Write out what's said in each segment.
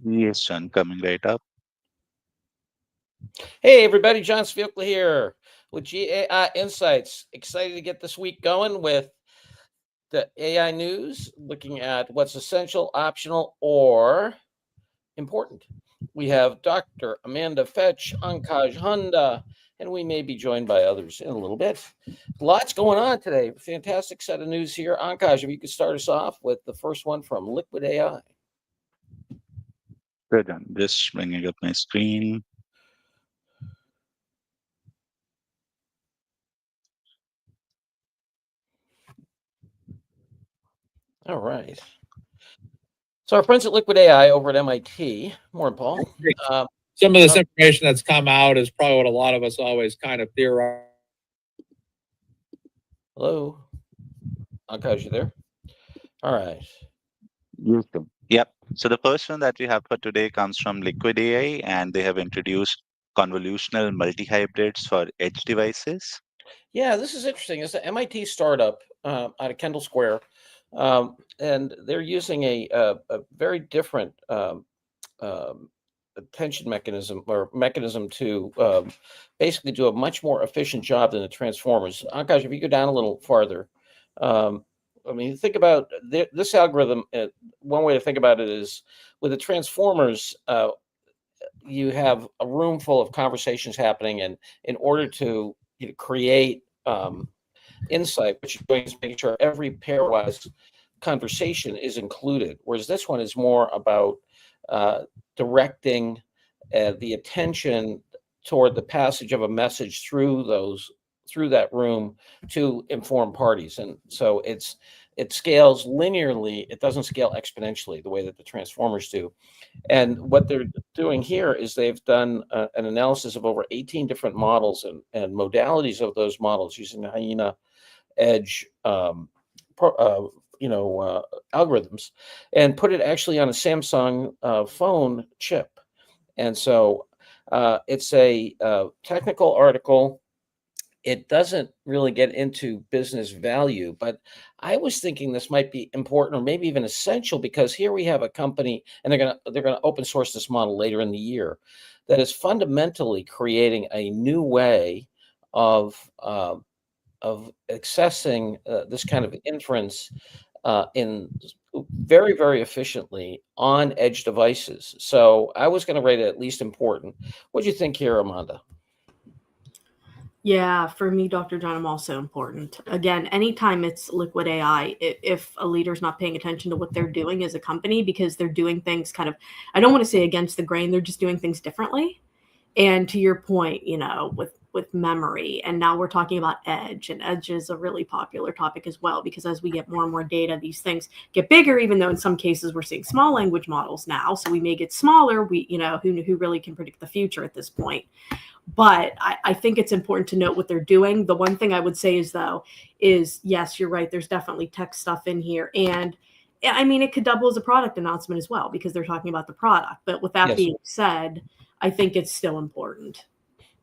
Yes, John, coming right up. Hey, everybody, John Sviokla here with GAI Insights. Excited to get this week going with the AI news, looking at what's essential, optional, or important. We have Dr. Amanda Fetch, Ankaj Hunda, and we may be joined by others in a little bit. Lots going on today. Fantastic set of news here. Ankaj, if you could start us off with the first one from Liquid AI. Good, I'm just bringing up my screen. All right. So our friends at Liquid AI over at MIT, morning, Paul. Some of this information that's come out is probably what a lot of us always kind of theorize. Hello, Ankaj, you there? All right. Yes, sir. Yep. So the first one that we have for today comes from Liquid AI, and they have introduced convolutional multi-hybrids for edge devices. Yeah, this is interesting. It's an MIT startup out of Kendall Square, and they're using a very different um, attention mechanism or mechanism to basically do a much more efficient job than the transformers. Akash, if you go down a little farther, um, I mean, think about this algorithm. One way to think about it is with the transformers, you have a room full of conversations happening, and in order to create insight, what you're doing is making sure every pairwise conversation is included. Whereas this one is more about uh, directing the attention toward the passage of a message through that room to inform parties. And so it scales linearly. It doesn't scale exponentially the way that the transformers do. And what they're doing here is they've done an analysis of over 18 different models and modalities of those models using the Hyena Edge algorithms, and put it actually on a Samsung phone chip. And so it's a technical article. It doesn't really get into business value, but I was thinking this might be important or maybe even essential, because here we have a company, and they're gonna open source this model later in the year, that is fundamentally creating a new way of accessing this kind of inference in very, very efficiently on edge devices. So I was going to rate it at least important. What do you think here, Amanda? Yeah, for me, Dr. John, I'm also important. Again, anytime it's liquid AI, if a leader's not paying attention to what they're doing as a company because they're doing things kind of, I don't want to say against the grain, they're just doing things differently. And to your point, with memory, and now we're talking about edge, and edge is a really popular topic as well, because as we get more and more data, these things get bigger, even though in some cases we're seeing small language models now. So we may get smaller. Who really can predict the future at this point? But I think it's important to note what they're doing. The one thing I would say is yes, you're right. There's definitely tech stuff in here. And I mean, it could double as a product announcement as well, because they're talking about the product. But with that being said, I think it's still important.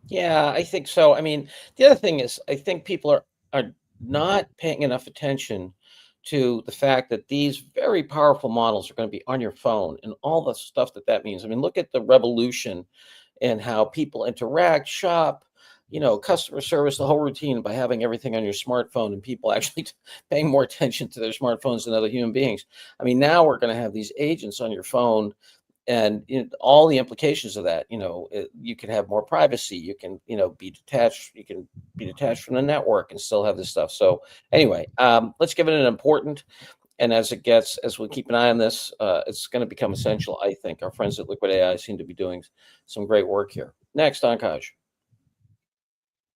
Yeah, I think so. I mean, the other thing is, I think people are not paying enough attention to the fact that these very powerful models are going to be on your phone and all the stuff that means. I mean, look at the revolution and how people interact, shop, customer service, the whole routine, by having everything on your smartphone, and people actually paying more attention to their smartphones than other human beings. I mean, now we're going to have these agents on your phone, and all the implications of that. You can have more privacy. You can, be detached. You can be detached from the network and still have this stuff. So anyway, let's give it an important. And as we keep an eye on this, it's going to become essential. I think our friends at Liquid AI seem to be doing some great work here. Next, Ankaj.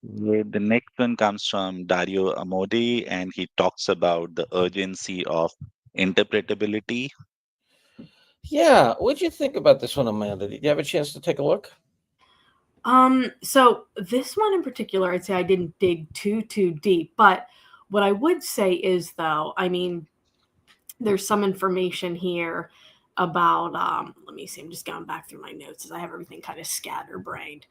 The next one comes from Dario Amodi, and he talks about the urgency of interpretability. Yeah, what did you think about this one, Amanda? Did you have a chance to take a look? So this one in particular, I'd say I didn't dig too deep, but what I would say is, though, I mean, there's some information here about let me see, I'm just going back through my notes as I have everything kind of scatterbrained.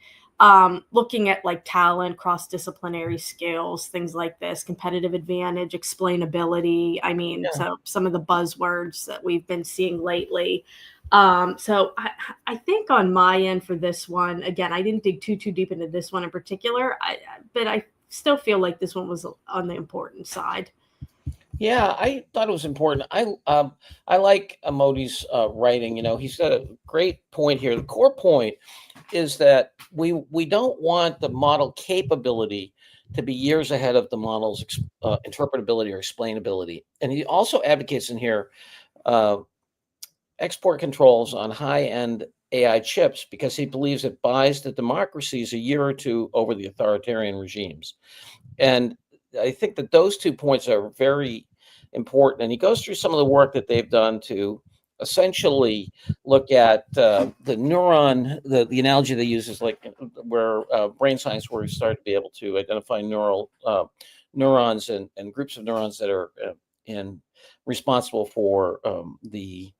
Looking at like talent, cross-disciplinary skills, things like this, competitive advantage, explainable. I mean, so some of the buzzwords that we've been seeing lately. So I think on my end for this one, again, I didn't dig too deep into this one in particular, but I still feel like this one was on the important side. Yeah, I thought it was important. I like Modi's writing. You know, he's got a great point here. The core point is that we don't want the model capability to be years ahead of the model's interpretability or explainability. And he also advocates in here uh, export controls on high-end AI chips because he believes it buys the democracies a year or two over the authoritarian regimes. And I think that those 2 points are very important. And he goes through some of the work that they've done to essentially look at the neuron. The analogy they use is like where brain science, where we start to be able to identify neurons and groups of neurons that are in responsible for the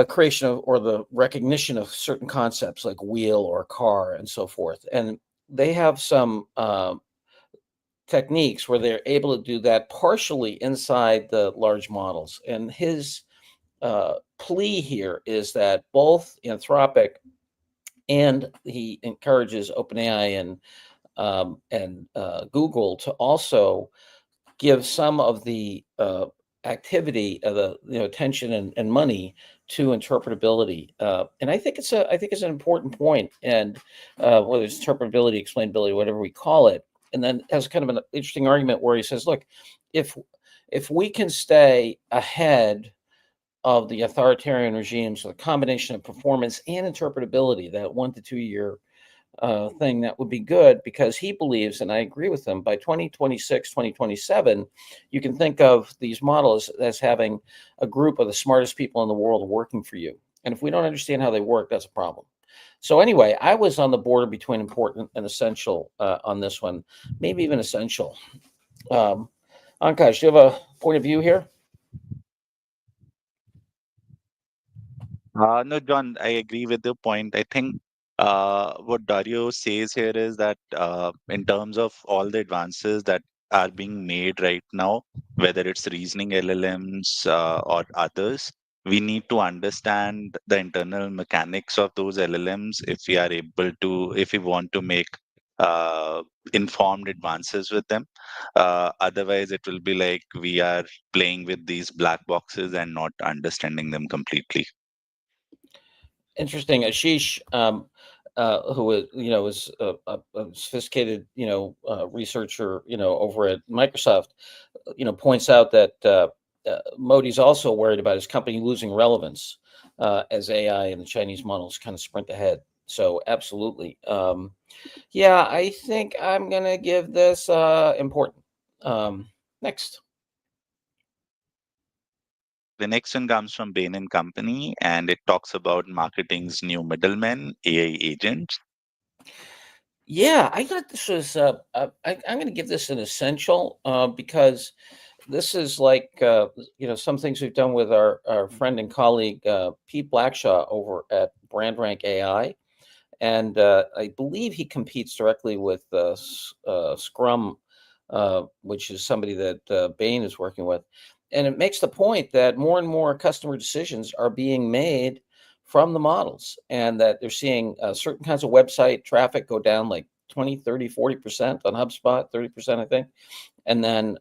creation of or the recognition of certain concepts like wheel or car and so forth. And they have some techniques where they're able to do that partially inside the large models. And his plea here is that both Anthropic and he encourages OpenAI and Google to also give some of the activity of the attention and money to interpretability, and I think it's an important point. And whether it's interpretability, explainability, whatever we call it, and then has kind of an interesting argument where he says, look, if we can stay ahead of the authoritarian regimes with a combination of performance and interpretability, that 1 to 2 year thing, that would be good, because he believes, and I agree with him, by 2026, 2027, you can think of these models as having a group of the smartest people in the world working for you. And if we don't understand how they work, that's a problem. So anyway, I was on the border between important and essential on this one, maybe even essential. Ankash, do you have a point of view here? No, John, I agree with your point. I think what Dario says here is that in terms of all the advances that are being made right now, whether it's reasoning LLMs or others, we need to understand the internal mechanics of those LLMs if we are able to, if we want to make uh, informed advances with them. Otherwise, it will be like we are playing with these black boxes and not understanding them completely. Interesting. Ashish, who is a sophisticated researcher over at Microsoft, points out that Modi's also worried about his company losing relevance as AI and the Chinese models kind of sprint ahead. So absolutely, yeah, I think I'm gonna give this important. Next. The next one comes from Bain and Company, and it talks about marketing's new middlemen, AI agents. Yeah, I thought this was. I'm going to give this an essential because this is like some things we've done with our friend and colleague Pete Blackshaw over at BrandRank AI, and I believe he competes directly with Scrum, which is somebody that Bain is working with. And it makes the point that more and more customer decisions are being made from the models, and that they're seeing certain kinds of website traffic go down like 20, 30, 40% on HubSpot, 30%, I think. And then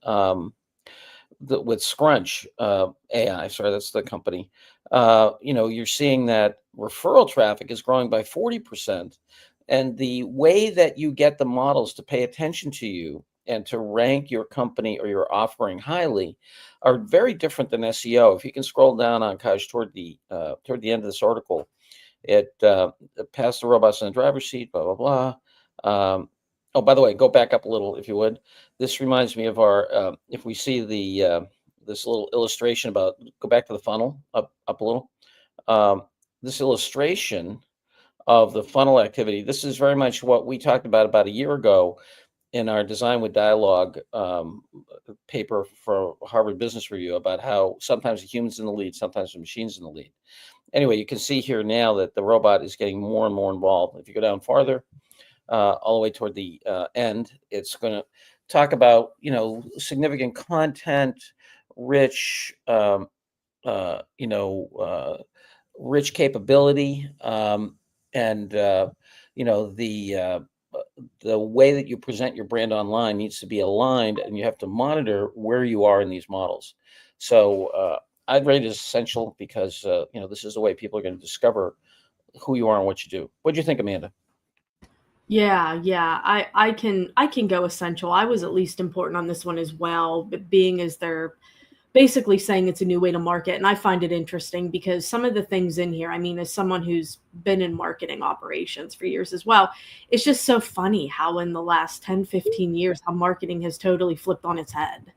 with Scrunch AI, sorry, that's the company, you're seeing that referral traffic is growing by 40%. And the way that you get the models to pay attention to you and to rank your company or your offering highly are very different than SEO. If you can scroll down on Kaj toward the end of this article, it passed the robots in the driver's seat, blah blah blah. Oh, by the way, go back up a little if you would. This reminds me of our if we see the this little illustration about, go back to the funnel up a little. This illustration of the funnel activity. This is very much what we talked about a year ago in our Design with Dialogue paper for Harvard Business Review, about how sometimes the human's in the lead, sometimes the machine's in the lead. Anyway, you can see here now that the robot is getting more and more involved. If you go down farther, all the way toward the end, it's going to talk about significant content, rich, rich capability, and the way that you present your brand online needs to be aligned, and you have to monitor where you are in these models. So I'd rate it as essential because this is the way people are going to discover who you are and what you do. What do you think, Amanda? Yeah, I can go essential. I was at least important on this one as well, but being as they're basically saying it's a new way to market. And I find it interesting because some of the things in here, I mean, as someone who's been in marketing operations for years as well, it's just so funny how in the last 10, 15 years, how marketing has totally flipped on its head.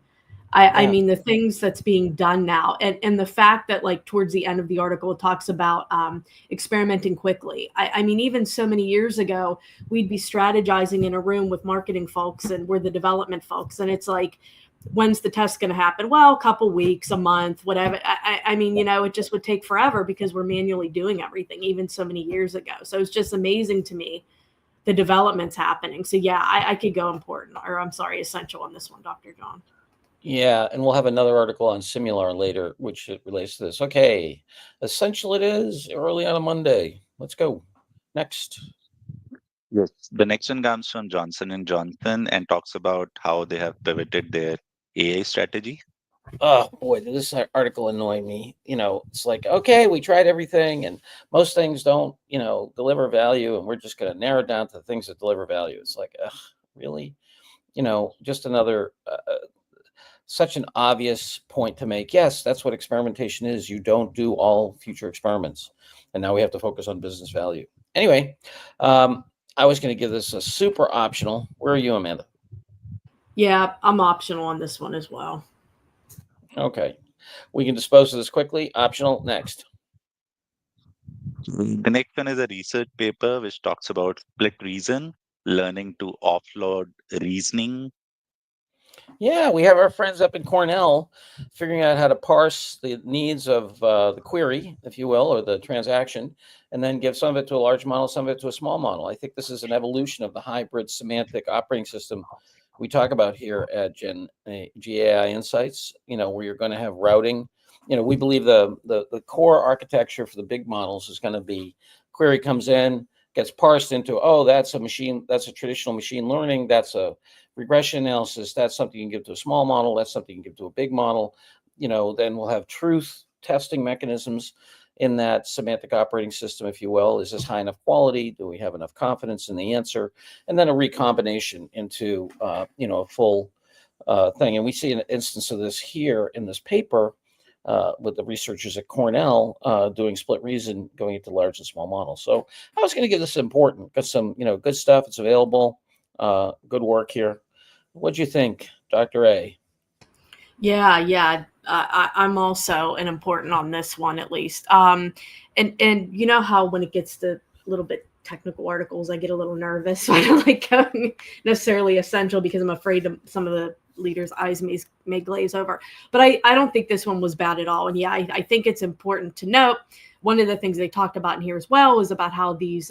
I Yeah. mean, the things that's being done now, and the fact that, like, towards the end of the article, it talks about experimenting quickly. I mean, even so many years ago, we'd be strategizing in a room with marketing folks, and we're the development folks, and it's like, when's the test going to happen? Well, a couple weeks, a month, whatever. I mean, it just would take forever because we're manually doing everything, even so many years ago. So it's just amazing to me the developments happening. So yeah, I could go important, or I'm sorry, essential on this one, Dr. John. Yeah, and we'll have another article on Similar later, which relates to this. Okay, essential it is early on a Monday. Let's go. Next. Yes. The next one comes from Johnson and Johnson and talks about how they have pivoted their AI strategy. Oh boy, did this article annoy me. It's like, okay, we tried everything and most things don't, deliver value, and we're just going to narrow it down to the things that deliver value. It's like, ugh, really? Just another such an obvious point to make. Yes, that's what experimentation is. You don't do all future experiments. And now we have to focus on business value. Anyway, I was going to give this a super optional. Where are you, Amanda? Yeah, I'm optional on this one as well. Okay. We can dispose of this quickly. Optional. Next. The next one is a research paper which talks about split reason, learning to offload reasoning. Yeah, we have our friends up in Cornell figuring out how to parse the needs of the query, if you will, or the transaction, and then give some of it to a large model, some of it to a small model. I think this is an evolution of the hybrid semantic operating system we talk about here at GAI Insights, where you're going to have routing. We believe the core architecture for the big models is going to be query comes in, gets parsed into, that's a traditional machine learning, that's a regression analysis, that's something you can give to a small model, that's something you can give to a big model. Then we'll have truth testing mechanisms in that semantic operating system, if you will. Is this high enough quality? Do we have enough confidence in the answer? And then a recombination into a full thing. And we see an instance of this here in this paper with the researchers at Cornell doing split reason, going into large and small models. So I was going to give this important. Got some good stuff. It's available. Good work here. What'd you think, Dr. A? Yeah. I'm also an important on this one at least. And you know how when it gets to a little bit technical articles, I get a little nervous. So I don't like going necessarily essential because I'm afraid some of the leaders' eyes may glaze over. But I don't think this one was bad at all. And yeah, I think it's important to note one of the things they talked about in here as well is about how these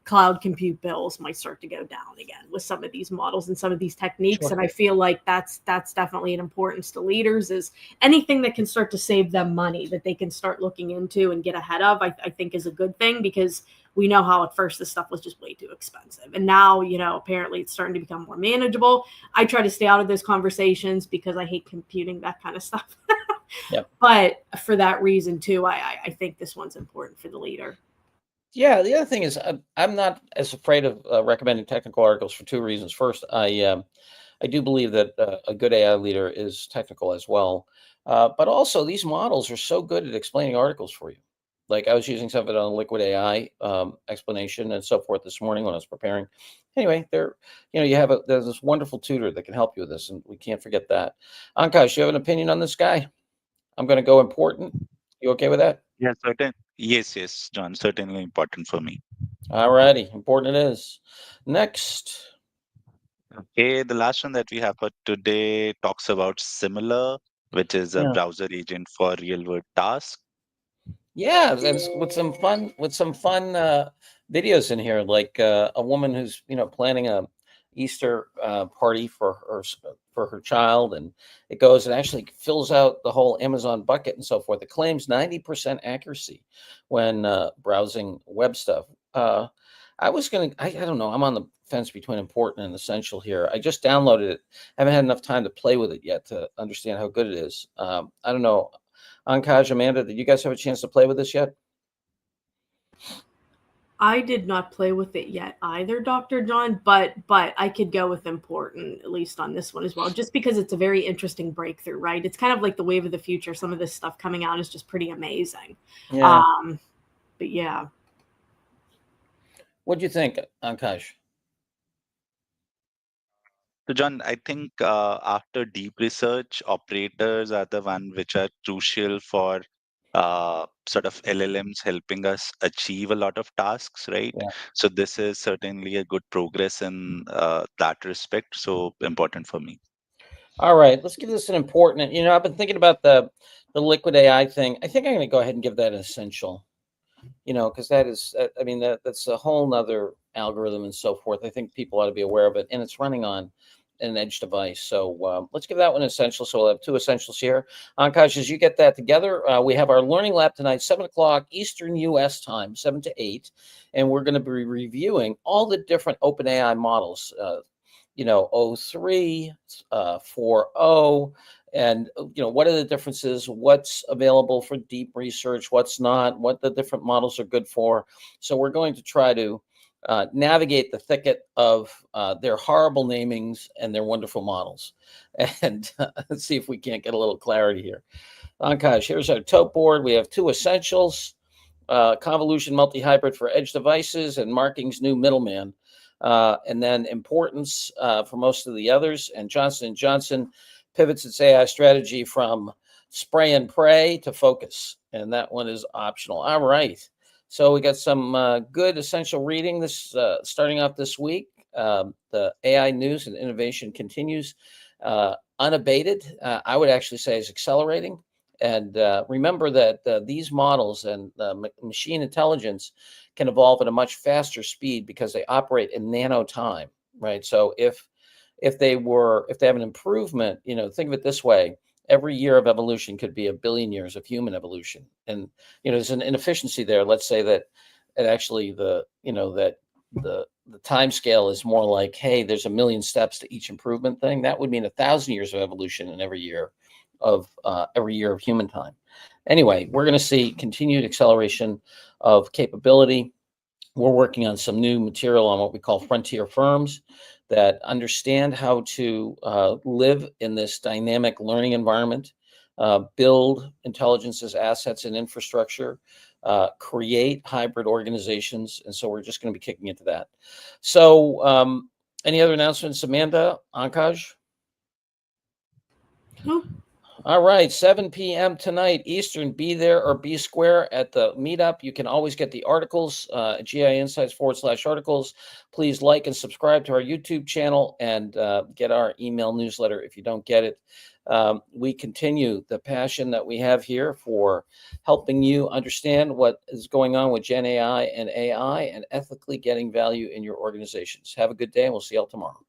cloud compute bills might start to go down again with some of these models and some of these techniques. Sure. And I feel like that's definitely an importance to leaders, is anything that can start to save them money that they can start looking into and get ahead of, I think is a good thing, because we know how at first this stuff was just way too expensive. And now, apparently it's starting to become more manageable. I try to stay out of those conversations because I hate computing that kind of stuff. Yep. But for that reason too, I think this one's important for the leader. Yeah, the other thing is I'm not as afraid of recommending technical articles for two reasons. First, I do believe that a good AI leader is technical as well. But also, these models are so good at explaining articles for you. Like I was using some of it on liquid AI explanation and so forth this morning when I was preparing. Anyway, there's this wonderful tutor that can help you with this, and we can't forget that. Ankash, you have an opinion on this guy? I'm going to go important. You okay with that? Yeah, certain. Yes, John. Certainly important for me. All righty, important it is. Next. Okay, the last one that we have for today talks about Similar, which is a Yeah. browser agent for real-world tasks. Yeah, that's with some fun videos in here, like a woman who's planning a Easter party for her child, and it goes and actually fills out the whole Amazon bucket and so forth. It claims 90% accuracy when browsing web stuff. I don't know. I'm on the fence between important and essential here. I just downloaded it. I haven't had enough time to play with it yet to understand how good it is. I don't know. Ankaj, Amanda, did you guys have a chance to play with this yet? I did not play with it yet either, Dr. John, but I could go with important, at least on this one as well, just because it's a very interesting breakthrough, right? It's kind of like the wave of the future. Some of this stuff coming out is just pretty amazing. Yeah. But yeah. What do you think, Ankaj? So, John, I think after deep research, operators are the one which are crucial for sort of LLMs helping us achieve a lot of tasks, right? Yeah. So this is certainly a good progress in that respect. So important for me. All right, let's give this an important. I've been thinking about the liquid AI thing. I think I'm going to go ahead and give that an essential. Because that is, that's a whole nother algorithm and so forth. I think people ought to be aware of it, and it's running on an edge device. So let's give that one essential. So we'll have two essentials here. Ankaj, as you get that together, we have our learning lab tonight, 7 o'clock Eastern U.S. time, 7 to 8, and we're going to be reviewing all the different OpenAI models. O3, 4.0, and what are the differences, what's available for deep research, what's not, what the different models are good for. So we're going to try to navigate the thicket of their horrible namings and their wonderful models, and let's see if we can't get a little clarity here. Ankaj, here's our tote board. We have two essentials, convolution multi-hybrid for edge devices, and marking's new middleman. And then importance for most of the others. And Johnson & Johnson pivots its AI strategy from spray and pray to focus. And that one is optional. All right. So we got some good essential reading this starting off this week. The AI news and innovation continues unabated. I would actually say is accelerating. And remember that these models and machine intelligence can evolve at a much faster speed because they operate in nano time, right? So if they have an improvement, think of it this way: every year of evolution could be 1 billion years of human evolution, and there's an inefficiency there. Let's say that actually the time scale is more like, hey, there's 1 million steps to each improvement thing. That would mean 1,000 years of evolution in every year of human time. Anyway, we're going to see continued acceleration of capability. We're working on some new material on what we call frontier firms that understand how to live in this dynamic learning environment, build intelligence as assets and infrastructure, create hybrid organizations. And so we're just going to be kicking into that. So any other announcements, Amanda, Ankaj? Nope. All right, 7 p.m. tonight Eastern. Be there or be square at the meetup. You can always get the articles at GAI Insights /articles. Please like and subscribe to our YouTube channel and get our email newsletter if you don't get it. We continue the passion that we have here for helping you understand what is going on with Gen AI and ethically getting value in your organizations. Have a good day, and we'll see you all tomorrow.